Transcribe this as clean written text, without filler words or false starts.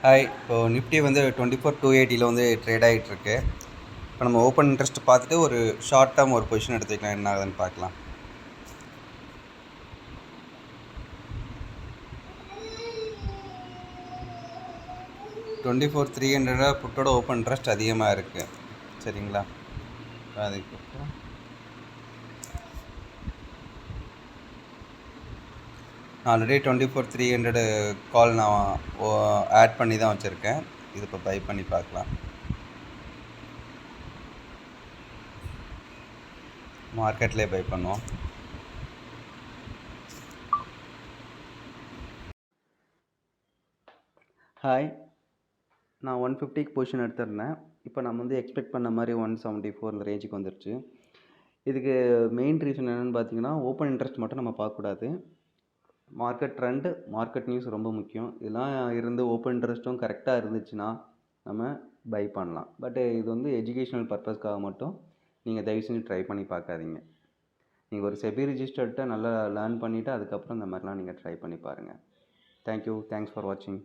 Hi, இப்போது Nifty வந்து 24,280 வந்து ட்ரேட் ஆகிட்டுருக்கு. இப்போ நம்ம ஓப்பன் இன்ட்ரெஸ்ட் பார்த்துட்டு ஒரு ஷார்ட் டேர்ம் ஒரு பொசிஷன் எடுத்துக்கலாம், என்ன ஆகுதுன்னு பார்க்கலாம். $24,300 புட்டோட ஓப்பன் இன்ட்ரெஸ்ட் அதிகமாக இருக்குது. சரிங்களா? அதுக்கப்புறம் ஆல்ரெடி 24,300 கால் நான் ஆட் பண்ணி தான் வச்சுருக்கேன். இது இப்போ பை பண்ணி பார்க்கலாம். மார்க்கெட்லேயே பை பண்ணுவோம். ஹாய், நான் 150க்கு பொசிஷன் எடுத்திருந்தேன். இப்போ நம்ம வந்து எக்ஸ்பெக்ட் பண்ண மாதிரி 174 இந்த ரேஞ்சுக்கு வந்துருச்சு. இதுக்கு மெயின் ரீசன் என்னென்னு பார்த்தீங்கன்னா, ஓப்பன் இன்ட்ரெஸ்ட் மட்டும் நம்ம பார்க்கக்கூடாது. மார்க்கெட் ட்ரெண்டு, மார்க்கெட் நியூஸ் ரொம்ப முக்கியம். இதெல்லாம் இருந்து ஓப்பன் இன்ட்ரெஸ்ட்டும் கரெக்டாக இருந்துச்சுன்னா நம்ம பை பண்ணலாம். பட் இது வந்து எஜுகேஷ்னல் பர்பஸ்க்காக மட்டும் நீங்கள் தயவு செஞ்சு ட்ரை பண்ணி பார்க்காதீங்க. நீங்கள் ஒரு செபி ரிஜிஸ்டர்ட்ட நல்லா லேர்ன் பண்ணிவிட்டு அதுக்கப்புறம் இந்த மாதிரிலாம் நீங்கள் ட்ரை பண்ணி பாருங்கள். தேங்க்யூ, தேங்க்ஸ் ஃபார் வாட்சிங்.